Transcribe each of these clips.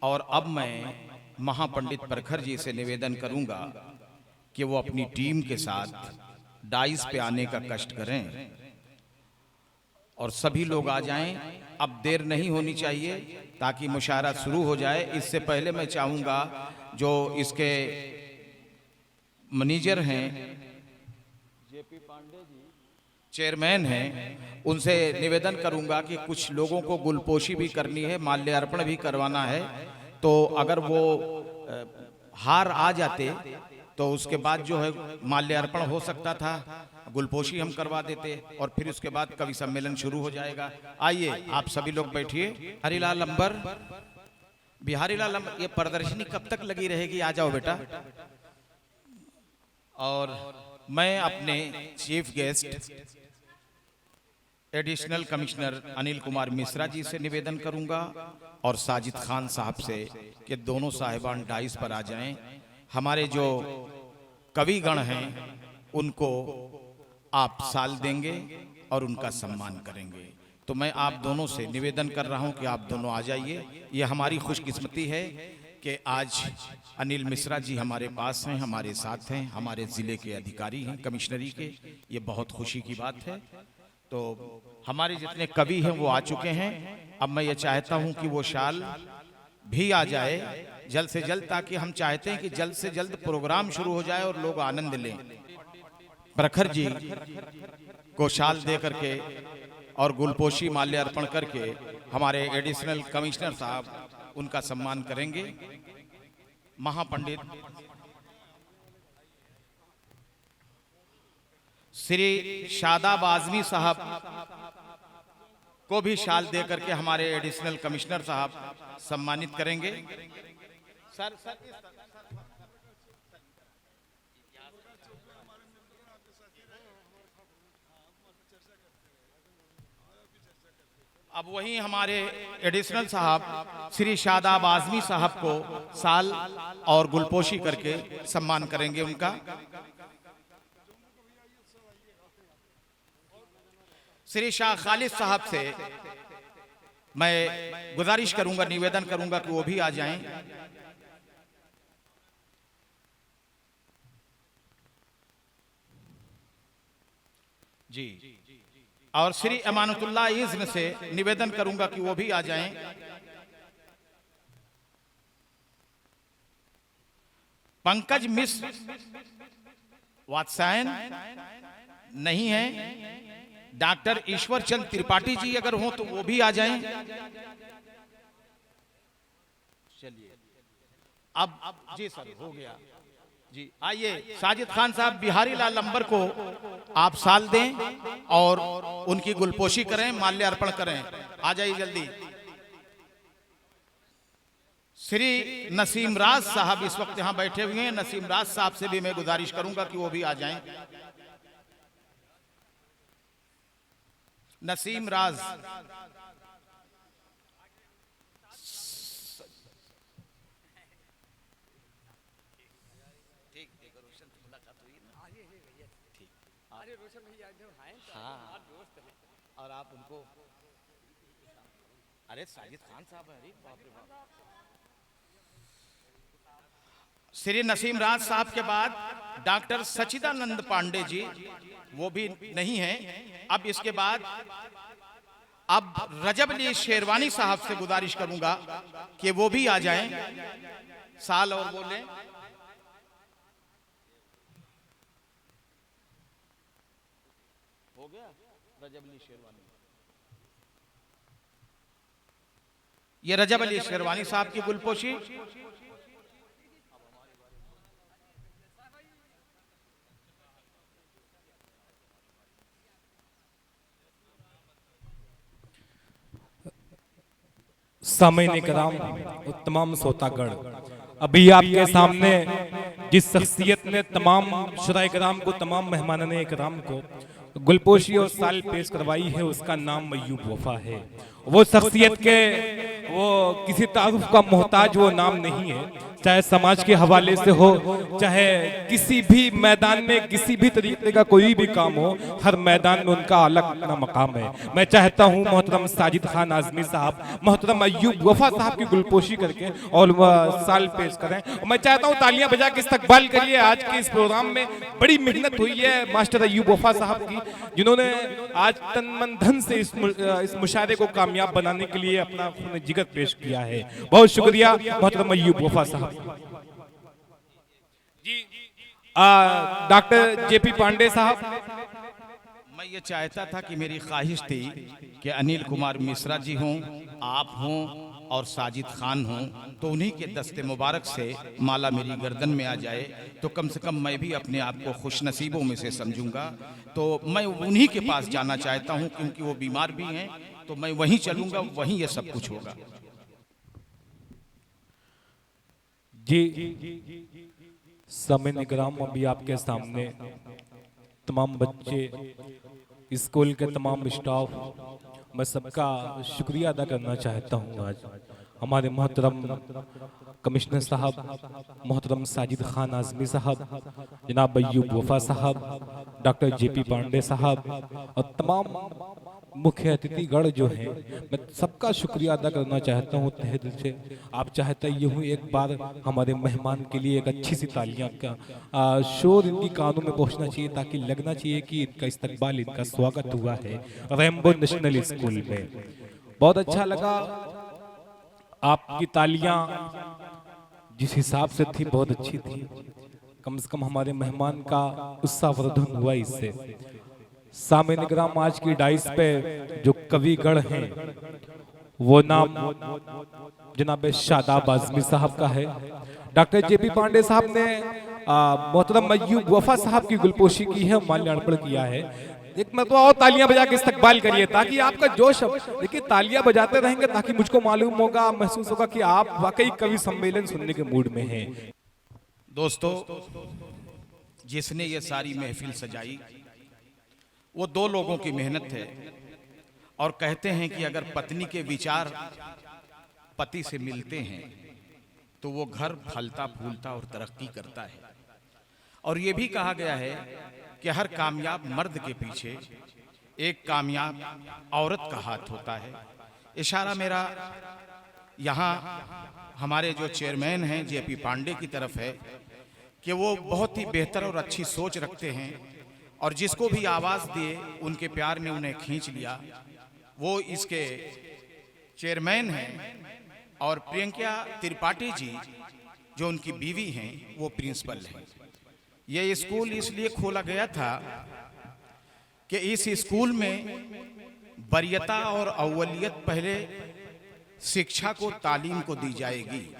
और अब मैं महापंडित प्रखर जी से निवेदन करूंगा कि वो अपनी टीम के साथ डाइस पे आने का कष्ट करें और सभी लोग आ जाएं। अब देर नहीं होनी चाहिए ताकि मुशायरा शुरू हो जाए। इससे पहले मैं चाहूंगा जो इसके मैनेजर हैं जेपी पांडे जी, चेयरमैन हैं, उनसे निवेदन करूंगा कि कुछ लोगों को गुलपोशी भी करनी है, माल्यार्पण भी करवाना है। तो अगर वो हार आ जाते तो उसके बाद जो है माल्यार्पण हो सकता था, गुलपोशी हम करवा देते और फिर उसके बाद कवि सम्मेलन शुरू हो जाएगा। आइए आप सभी लोग बैठिए। हरिलाल अंबर, बिहारीलाल अंबर, ये प्रदर्शनी कब तक लगी रहेगी? आ जाओ बेटा। और मैं अपने chief guest additional commissioner Anil Kumar Mishra ji से निवेदन करूंगा और साजिद खान साहब से कि दोनों साहिबान डाइस पर आ जाएं। हमारे जो कविगण हैं उनको आप साल देंगे और उनका सम्मान करेंगे। तो मैं आप दोनों से निवेदन कर रहा हूं कि आप दोनों आ जाइए। ये हमारी खुशकिस्मती है कि आज अनिल मिश्रा जी हमारे पास हैं, हमारे साथ हैं, हमारे ज़िले के अधिकारी हैं कमिश्नरी के। ये बहुत खुशी की बात है। तो हमारे जितने कवि हैं वो आ चुके हैं। अब मैं ये चाहता हूं कि वो शाल भी आ जाए जल्द से जल्द, ताकि हम चाहते हैं कि जल्द से जल्द प्रोग्राम शुरू हो जाए और लोग आनंद लें। प्रखर जी को शाल दे करके और गुलपोशी माल्यार्पण करके हमारे एडिशनल कमिश्नर साहब उनका सम्मान करेंगे। महापंडित श्री शादाब आजमी साहब को भी शाल दे करके हमारे एडिशनल कमिश्नर साहब सम्मानित करेंगे। सर अब वही हमारे एडिशनल साहब श्री शादाब आजमी साहब को साल और गुलपोशी करके सम्मान करेंगे उनका। श्री शाह खालिद साहब से मैं गुजारिश करूंगा, निवेदन करूंगा कि वो भी आ जाएं। जी, और श्री अमानतुल्लाह इज़्न से निवेदन करूंगा कि वो भी आ जाएं। पंकज मिश्र वात्सायन नहीं है। डॉक्टर ईश्वर चंद त्रिपाठी जी अगर हो तो वो भी आ जाएं। चलिए अब जी सर हो गया जी। आइए साजिद खान साहब बिहारीलाल अंबर को आप साल दें और उनकी गुलपोशी करें, माल्यार्पण करें। आ जाइए जल्दी। श्री नसीम राज साहब इस वक्त यहां बैठे हुए हैं। नसीम राज साहब से भी मैं गुजारिश करूंगा कि वो भी आ जाएं। नसीम राज, हाँ, और आप उनको, अरे साजिद खान साहब, अरे बाप रे बाप। श्री नसीम राज साहब के बाद डॉक्टर सचिदानंद पांडे जी, वो भी नहीं हैं। अब इसके बाद अब रजब अली शेरवानी साहब से गुजारिश करूंगा कि वो भी आ जाएं, साल और बोले। हो गया रजब अली शेरवानी। ये रजब अली शेरवानी साहब की गुलपोशी। सामईन कराम तमाम श्रोतागण, अभी आपके सामने जिस शख्सियत ने तमाम शुराए कराम को, तमाम मेहमानाने कराम को गुलपोशी और साल पेश करवाई है, उसका नाम मयूब वफा है। वो शख्सियत के वो किसी तारुफ का मोहताज वो नाम नहीं है। चाहे समाज के हवाले से हो, चाहे किसी भी मैदान में किसी भी तरीके का कोई भी काम हो, हर मैदान में उनका अलग अपना मकाम है। मैं चाहता हूं मोहतरम साजिद खान आजमी साहब, मोहतरम अय्यूब वफा साहब की गुलपोशी करके और साल पेश करें। और मैं चाहता हूं तालियां बजा के इस्तकबाल करिए। आज के इस प्रोग्राम में बड़ी मेहनत हुई है मास्टर अय्यूब वफा साहब की, जिन्होंने आज तन मन धन से इस मुशायरे को कामयाब बनाने के लिए अपना खून जिगर पेश किया है। बहुत शुक्रिया मोहतरम अय्यूब वफा साहब जी। डॉक्टर जेपी पांडे साहब। मैं ये चाहता था कि मेरी ख्वाहिश थी कि अनिल कुमार मिश्रा जी हों, आप हों और साजिद खान हों, तो उन्हीं के दस्ते मुबारक से माला मेरी गर्दन में आ जाए तो कम से कम मैं भी अपने आप को खुशनसीबों में से समझूंगा। तो मैं उन्हीं के पास जाना चाहता हूं, क्योंकि वो बीमार भी हैं, तो मैं वहीं चलूंगा, वहीं ये सब कुछ होगा। जी समय निगराम, अभी आपके सामने तमाम बच्चे, स्कूल के तमाम स्टाफ, मैं सबका शुक्रिया अदा करना चाहता हूं। आज हमारे मोहतरम कमिश्नर साहब, मोहतरम साजिद खान आजमी साहब, जनाब अय्यूब वफा साहब, डॉक्टर जेपी पांडे साहब और तमाम मुख्य अतिथिगण जो हैं, मैं सबका शुक्रिया अदा करना चाहता हूं तहे दिल से। आप चाहता ये हूँ एक बार हमारे मेहमान के लिए एक अच्छी सी तालियां का शोर इनकी कानों में पहुंचना चाहिए, ताकि लगना चाहिए कि इनका इस्तकबाल, इनका स्वागत हुआ है रेम्बो नेशनल स्कूल में। बहुत अच्छा लगा आपकी तालियां जिस हिसाब से थी, बहुत अच्छी थी। कम से कम हमारे मेहमान का उत्साहवर्धन हुआ इससे। सामने निगराम, आज की डाइस पे जो कविगण हैं वो नाम जनाब शादाब आजमी साहब का है। डॉक्टर जेपी पांडे साहब ने मोहतरम अय्यूब वफा साहब की गुलपोशी की है, माल्यार्पण किया है। एक मतलब और तालियां बजा के इस्तकबाल करिए, ताकि आपका जोश, देखिए तालियां बजाते रहेंगे ताकि मुझको मालूम होगा, महसूस होगा कि आप वाकई कवि सम्मेलन सुनने के मूड में हैं। दोस्तों, जिसने ये सारी महफिल सजाई वो दो लोगों की मेहनत है, और कहते हैं कि अगर पत्नी के विचार पति से मिलते हैं तो वो घर फलता फूलता और तरक्की करता है। और ये भी कहा गया है कि हर कामयाब मर्द के पीछे एक कामयाब औरत का हाथ होता है। इशारा मेरा यहाँ हमारे जो चेयरमैन हैं जेपी पांडे की तरफ है कि वो बहुत ही बेहतर और अच्छी सोच रखते हैं, और जिसको भी आवाज़ दिए उनके प्यार ने उन्हें खींच लिया। वो इसके चेयरमैन हैं, और प्रियंका त्रिपाठी जी जो उनकी बीवी हैं वो प्रिंसिपल हैं। ये स्कूल इसलिए खोला गया था कि इस स्कूल में वरीयता और अव्वलियत पहले शिक्षा को, तालीम को दी जाएगी,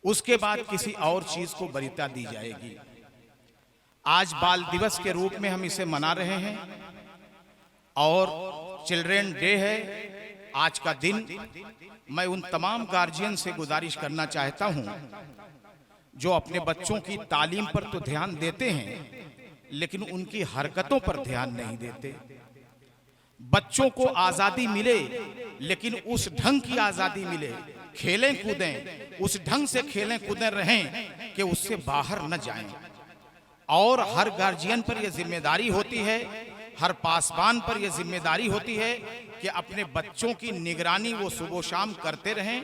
उसके बाद किसी और चीज को वरीयता दी जाएगी। आज बाल दिवस के रूप में हम इसे मना रहे हैं, और चिल्ड्रन डे है आज का दिन। मैं उन तमाम गार्जियन से गुजारिश करना चाहता हूं जो अपने बच्चों की तालीम पर तो ध्यान देते हैं, लेकिन उनकी हरकतों पर ध्यान नहीं देते। बच्चों को आजादी मिले, लेकिन उस ढंग की आजादी मिले, खेलें कूदें, उस ढंग से खेलें कूदें रहें कि उससे बाहर न जाएं। और हर गार्जियन पर यह जिम्मेदारी होती है, हर पासबान पर यह जिम्मेदारी होती है कि अपने बच्चों की निगरानी वो सुबह शाम करते रहें।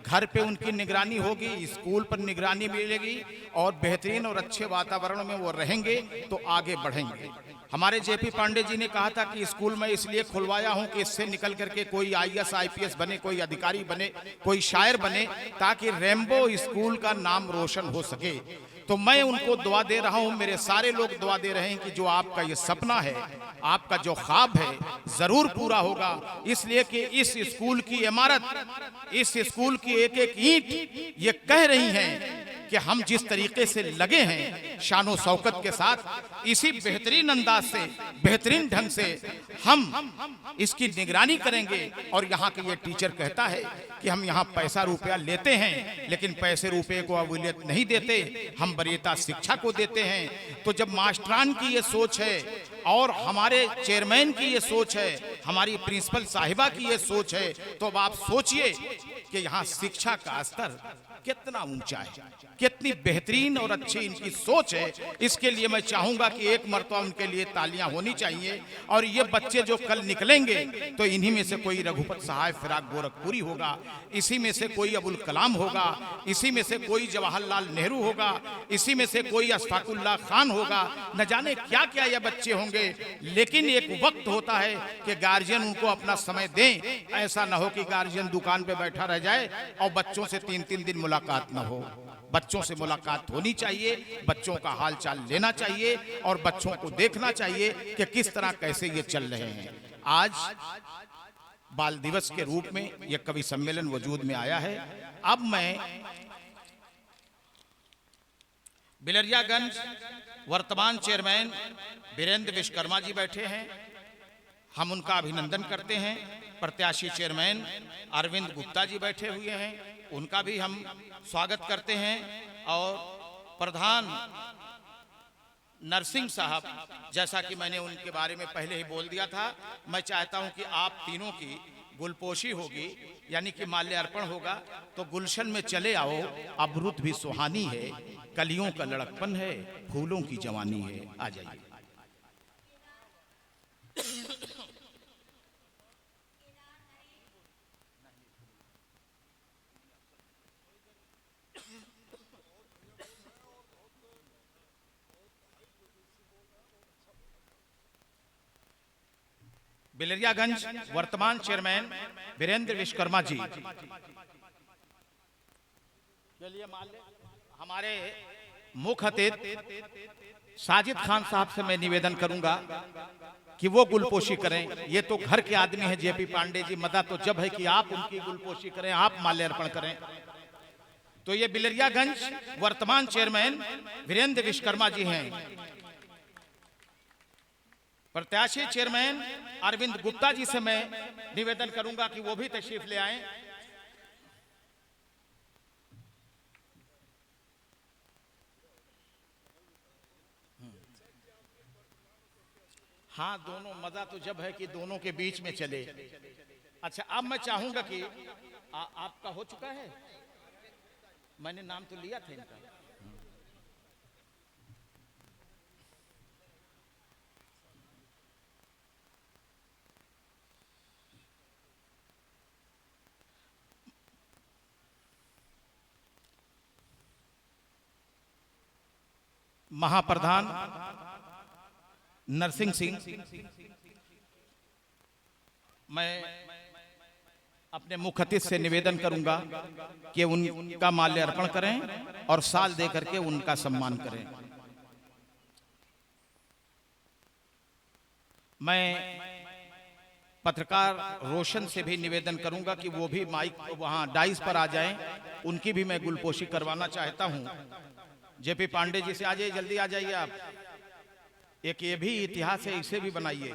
घर पे उनकी निगरानी होगी, स्कूल पर निगरानी मिलेगी, और बेहतरीन और अच्छे वातावरण में वो रहेंगे तो आगे बढ़ेंगे। हमारे जेपी पांडे जी ने कहा था कि स्कूल में इसलिए खुलवाया हूं कि इससे निकल करके कोई आईएएस आईपीएस बने, कोई अधिकारी बने, कोई शायर बने, ताकि रेम्बो स्कूल का नाम रोशन हो सके। तो मैं उनको दुआ दे रहा हूं, मेरे सारे लोग दुआ दे रहे हैं कि जो आपका ये सपना है, आपका जो ख्वाब है, जरूर पूरा होगा। इसलिए कि इस स्कूल की इमारत, इस स्कूल की एक एक ईंट ये कह रही है कि हम जिस तरीके से लगे हैं शानो शौकत के साथ, इसी बेहतरीन अंदाज से, बेहतरीन ढंग से हम इसकी निगरानी करेंगे। और यहाँ के ये टीचर कहता है कि हम यहाँ पैसा रुपया लेते हैं, लेकिन पैसे रुपये को अवलियत नहीं देते, हम वरीयता शिक्षा को देते हैं। तो जब मास्टरान की ये सोच है और हमारे चेयरमैन की ये सोच है, हमारी प्रिंसिपल साहिबा की ये सोच है, तो अब आप सोचिए कि यहाँ शिक्षा का स्तर कितना ऊंचा है, कितनी बेहतरीन और अच्छी इनकी सोच है। इसके लिए मैं चाहूंगा कि एक मर्तबा उनके लिए तालियां होनी चाहिए। और ये बच्चे जो कल निकलेंगे तो इन्हीं में से कोई रघुपत सहाय फिराक गोरखपुरी होगा, इसी में से कोई अबुल कलाम होगा, इसी में से कोई जवाहरलाल नेहरू होगा, इसी में से कोई अशफाकुल्लाह खान होगा, न जाने क्या क्या ये बच्चे होंगे। लेकिन एक वक्त होता है कि गार्जियन उनको अपना समय दें। ऐसा ना हो कि गार्जियन दुकान पे बैठा रह जाए और बच्चों से 3-3 दिन मुलाकात ना हो। बच्चों से मुलाकात होनी चाहिए, बच्चों का हाल चाल लेना चाहिए और बच्चों को देखना चाहिए कि किस तरह कैसे ये चल रहे हैं। आज बाल दिवस के रूप में यह कवि सम्मेलन वजूद में आया है। अब मैं बिलरियागंज वर्तमान चेयरमैन वीरेंद्र विश्वकर्मा जी बैठे हैं, हम उनका अभिनंदन करते हैं। प्रत्याशी चेयरमैन अरविंद गुप्ता जी बैठे हुए हैं, उनका भी हम स्वागत करते हैं। और प्रधान नरसिंह साहब, जैसा कि मैंने उनके बारे में पहले ही बोल दिया था, मैं चाहता हूं कि आप तीनों की गुलपोशी होगी, यानी कि माल्यार्पण होगा। तो गुलशन में चले आओ, अब रुत भी सुहानी है, कलियों का लड़कपन है, फूलों की जवानी है। आ जाइए। बिलरियागंज वर्तमान चेयरमैन वीरेंद्र विश्वकर्मा जी के लिए हमारे मुख्य अतिथि साजिद खान साहब से मैं निवेदन करूंगा कि वो गुलपोशी करें। ये तो घर के आदमी हैं जेपी पांडे जी, मदा तो जब है कि आप उनकी गुलपोशी करें, आप माल्यार्पण करें। तो ये बिलरियागंज वर्तमान चेयरमैन वीरेंद्र विश्वकर्मा जी हैं। प्रत्याशी चेयरमैन अरविंद गुप्ता जी से मैं निवेदन करूंगा कि वो भी तशरीफ ले आएं। हाँ, दोनों मजा तो जब है कि दोनों के बीच में चले। अच्छा, अब मैं चाहूंगा कि आपका हो चुका है, मैंने नाम तो लिया था इनका। महाप्रधान नरसिंह सिंह, मैं अपने मुख्य अतिथि से निवेदन करूंगा कि उनका माल्यार्पण करें और साल दे करके उनका सम्मान करें। मैं पत्रकार रोशन से भी निवेदन करूंगा कि वो भी माइक वहां डाइस पर आ जाएं, उनकी भी मैं गुलपोशी करवाना चाहता हूं। जेपी पांडे जी से आ जाइए, जल्दी आ जाइए आप। एक ये भी इतिहास है, इसे भी बनाइए।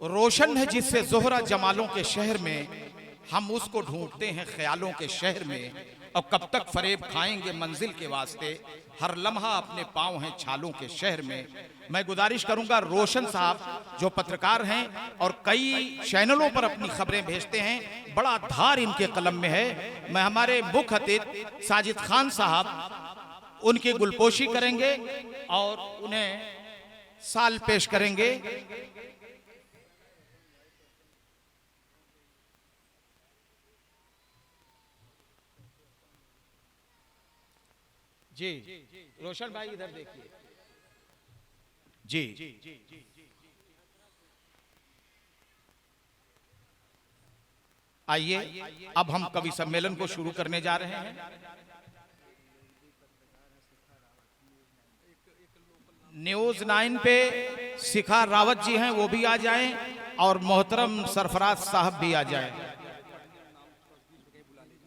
रोशन है जिससे जोहरा जमालों के शहर में, हम उसको ढूंढते हैं ख्यालों के शहर में। और कब तक फरेब खाएंगे मंजिल के वास्ते, हर लम्हा अपने पांव हैं छालों के शहर में। मैं गुजारिश करूंगा रोशन साहब जो पत्रकार हैं और कई चैनलों पर अपनी खबरें भेजते हैं, बड़ा धार इनके कलम में है। मैं हमारे मुख्य अतिथि साजिद खान साहब उनकी गुलपोशी करेंगे और उन्हें साल पेश करेंगे। जी, रोशन भाई इधर देखिए। जी, आइए, अब हम कवि सम्मेलन को शुरू करने जा रहे हैं। न्यूज 9 पे शिखा रावत जी हैं, वो भी आ जाएं और मोहतरम सरफराज साहब भी आ जाएं।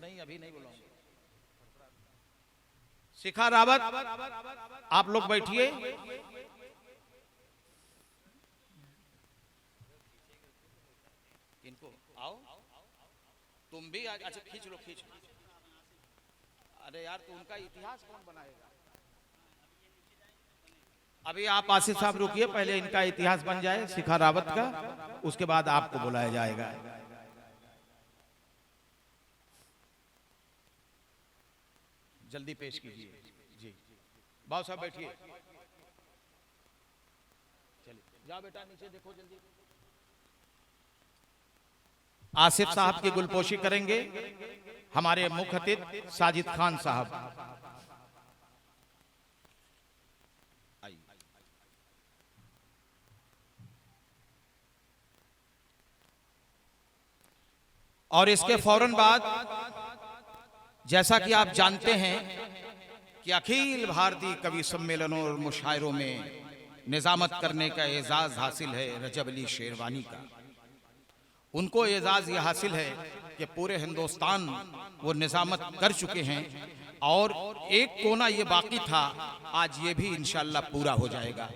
नहीं, अभी नहीं बुलाऊंगा। शिखा रावत, आप लोग बैठिए। इनको आओ। तुम भी अच्छा खींच लो खींच लो। अरे यार तो उनका इतिहास कौन बनाएगा? अभी आप आसिफ साहब रुकिए, पहले इनका इतिहास बन जाए शिखा रावत का, उसके बाद आपको बुलाया जाएगा। जल्दी पेश कीजिए जी। बाबू साहब बैठिए, चलिए जाओ बेटा नीचे देखो जल्दी। आसिफ साहब की गुलपोशी करेंगे हमारे मुख्य अतिथि साजिद खान साहब। और इसके फौरन बाद जैसा कि आप जानते हैं कि अखिल भारतीय कवि सम्मेलनों और मुशायरों में निजामत करने का एजाज हासिल है रजब अली शेरवानी का। उनको एजाज ये हासिल है कि पूरे हिंदुस्तान वो निजामत कर चुके हैं और एक कोना ये बाकी था, आज ये भी इंशाअल्लाह पूरा हो जाएगा।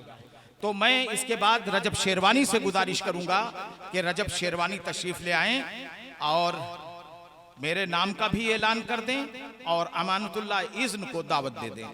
तो मैं इसके बाद रजब शेरवानी से गुजारिश करूंगा कि रजब शेरवानी तशरीफ ले आएं और मेरे नाम का भी ऐलान कर दें और अमानतुल्लाह इज़्न को दावत दे दें।